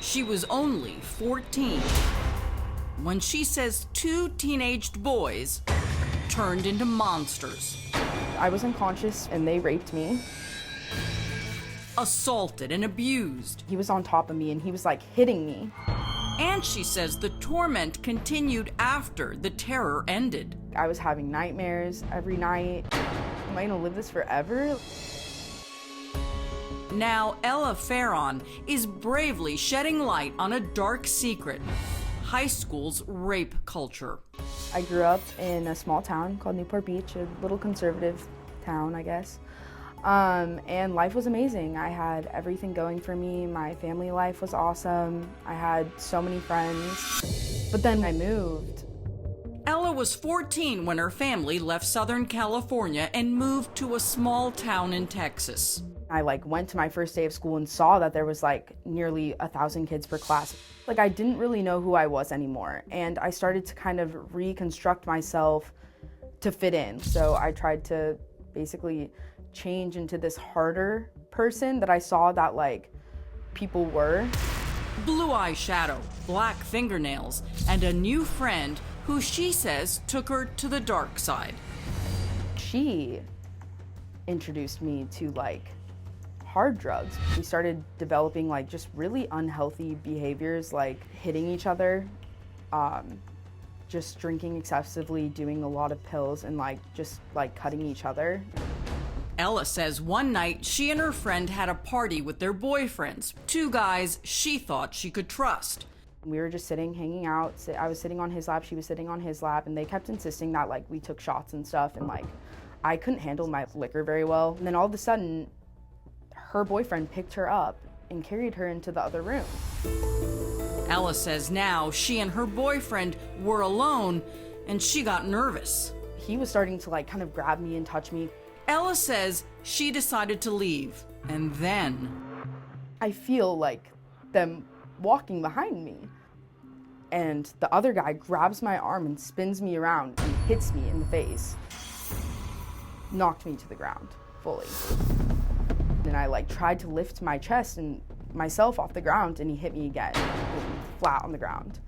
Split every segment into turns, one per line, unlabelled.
She was only 14 when she says two teenaged boys turned into monsters.
I was unconscious and they raped me.
Assaulted and abused.
He was on top of me and he was like hitting me.
And she says the torment continued after the terror ended.
I was having nightmares every night. Am I gonna live this forever?
Now Ella Fairon is bravely shedding light on a dark secret: high school's rape culture.
I grew up in a small town called Newport Beach, a little conservative town, I guess. And life was amazing. I had everything going for me. My family life was awesome. I had so many friends. But then I moved.
Ella was 14 when her family left Southern California and moved to a small town in Texas.
I went to my first day of school and saw that there was nearly 1,000 kids per class. I didn't really know who I was anymore. And I started to kind of reconstruct myself to fit in. So I tried to basically change into this harder person that I saw that people were.
Blue eyeshadow, black fingernails, and a new friend who she says took her to the dark side.
She introduced me to hard drugs. We started developing just really unhealthy behaviors, like hitting each other, just drinking excessively, doing a lot of pills, and just cutting each other.
Ella says one night she and her friend had a party with their boyfriends, two guys she thought she could trust.
We were just sitting, hanging out. I was sitting on his lap, she was sitting on his lap, and they kept insisting that we took shots and stuff, and I couldn't handle my liquor very well. And then all of a sudden, her boyfriend picked her up and carried her into the other room.
Ella says now she and her boyfriend were alone and she got nervous.
He was starting to kind of grab me and touch me.
Ella says she decided to leave, and then
I feel them walking behind me. And the other guy grabs my arm and spins me around and hits me in the face. Knocked me to the ground, fully. And I tried to lift my chest and myself off the ground, and he hit me again, flat on the ground.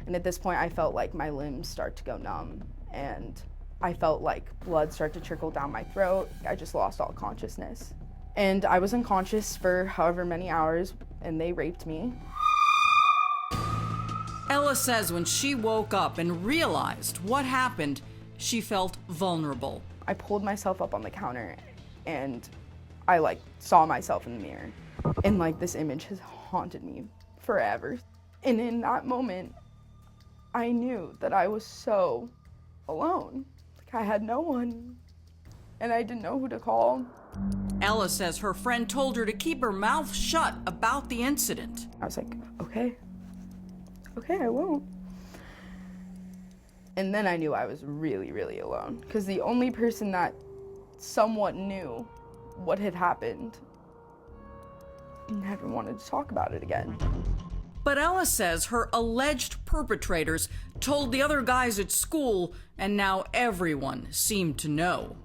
And at this point, I felt my limbs start to go numb, and I felt blood start to trickle down my throat. I just lost all consciousness. And I was unconscious for however many hours, and they raped me.
Ella says when she woke up and realized what happened, she felt vulnerable.
I pulled myself up on the counter, and I saw myself in the mirror. And this image has haunted me forever. And in that moment, I knew that I was so alone. I had no one, and I didn't know who to call.
Ella says her friend told her to keep her mouth shut about the incident.
I was okay, I won't. And then I knew I was really, really alone, because the only person that somewhat knew what had happened never wanted to talk about it again.
But Ella says her alleged perpetrators told the other guys at school, and now everyone seemed to know.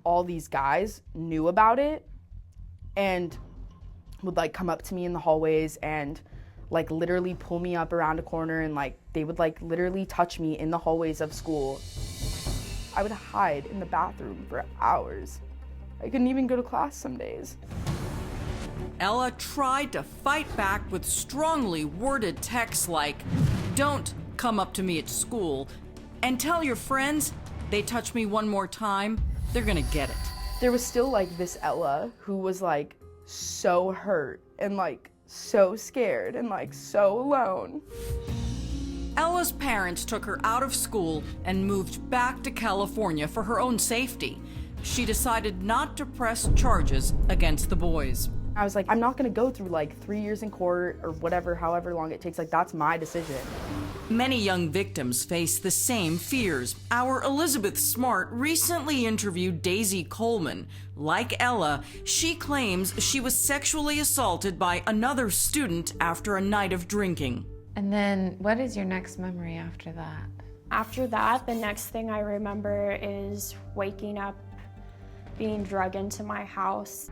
All these guys knew about it and would come up to me in the hallways and literally pull me up around a corner, and they would literally touch me in the hallways of school. I would hide in the bathroom for hours. I couldn't even go to class some days.
Ella tried to fight back with strongly worded texts like, "Don't come up to me at school, and tell your friends they touch me one more time, they're gonna get it."
There was still this Ella who was so hurt and so scared and so alone.
Ella's parents took her out of school and moved back to California for her own safety. She decided not to press charges against the boys.
I was I'm not gonna go through 3 years in court or whatever, however long it takes. That's my decision.
Many young victims face the same fears. Our Elizabeth Smart recently interviewed Daisy Coleman. Like Ella, she claims she was sexually assaulted by another student after a night of drinking.
And then what is your next memory after that?
After that, the next thing I remember is waking up, being drugged into my house.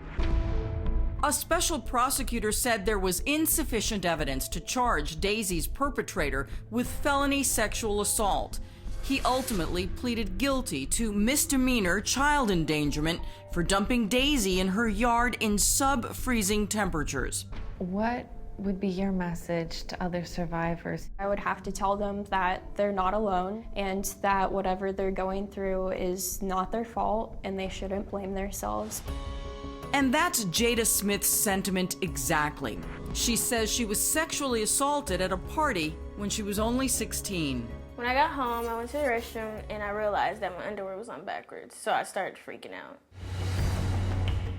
A special prosecutor said there was insufficient evidence to charge Daisy's perpetrator with felony sexual assault. He ultimately pleaded guilty to misdemeanor child endangerment for dumping Daisy in her yard in sub-freezing temperatures.
What would be your message to other survivors?
I would have to tell them that they're not alone and that whatever they're going through is not their fault and they shouldn't blame themselves.
And that's Jada Smith's sentiment exactly. She says she was sexually assaulted at a party when she was only 16.
When I got home, I went to the restroom and I realized that my underwear was on backwards, so I started freaking out.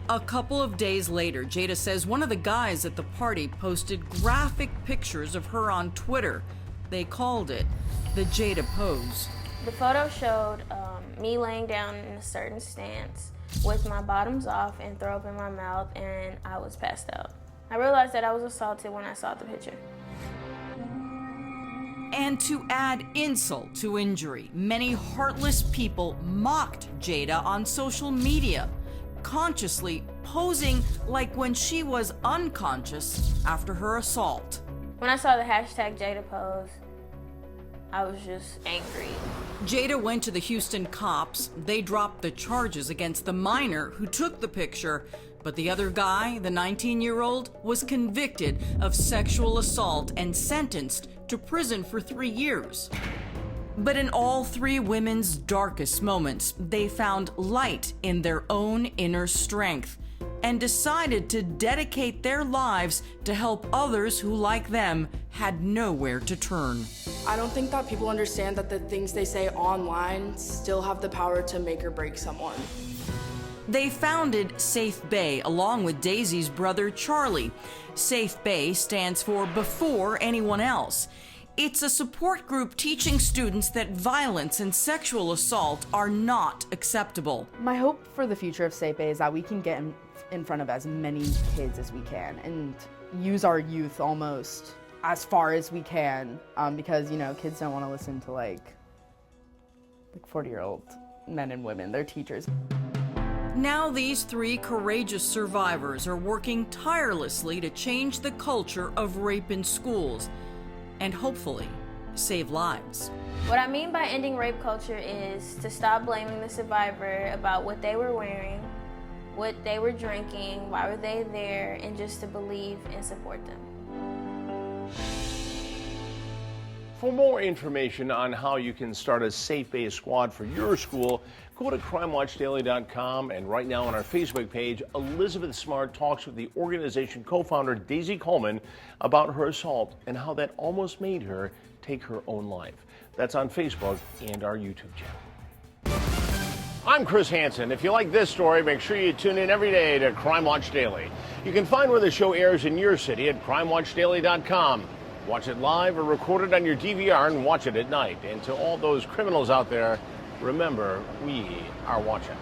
A couple of days later, Jada says one of the guys at the party posted graphic pictures of her on Twitter. They called it the Jada pose.
The photo showed me laying down in a certain stance with my bottoms off and throw up in my mouth, and I was passed out. I realized that I was assaulted when I saw the picture.
And to add insult to injury, many heartless people mocked Jada on social media, consciously posing like when she was unconscious after her assault.
When I saw the hashtag Jada pose, I was just angry.
Jada went to the Houston cops. They dropped the charges against the minor who took the picture, but the other guy, the 19-year-old, was convicted of sexual assault and sentenced to prison for 3 years. But in all three women's darkest moments, they found light in their own inner strength and decided to dedicate their lives to help others who, like them, had nowhere to turn.
I don't think that people understand that the things they say online still have the power to make or break someone.
They founded SafeBae along with Daisy's brother Charlie. SafeBae stands for Before Anyone Else. It's a support group teaching students that violence and sexual assault are not acceptable.
My hope for the future of SafeBae is that we can get in front of as many kids as we can and use our youth almost as far as we can, because, you know, kids don't want to listen to like 40-year-old men and women. They're teachers.
Now these three courageous survivors are working tirelessly to change the culture of rape in schools and hopefully save lives.
What I mean by ending rape culture is to stop blaming the survivor about what they were wearing, what they were drinking, why were they there, and just to believe and support them.
For more information on how you can start a SafeBae squad for your school, go to crimewatchdaily.com, and right now on our Facebook page, Elizabeth Smart talks with the organization co-founder Daisy Coleman about her assault and how that almost made her take her own life. That's on Facebook and our YouTube channel. I'm Chris Hansen. If you like this story, make sure you tune in every day to Crime Watch Daily. You can find where the show airs in your city at crimewatchdaily.com. Watch it live or record it on your DVR and watch it at night. And to all those criminals out there, remember, we are watching.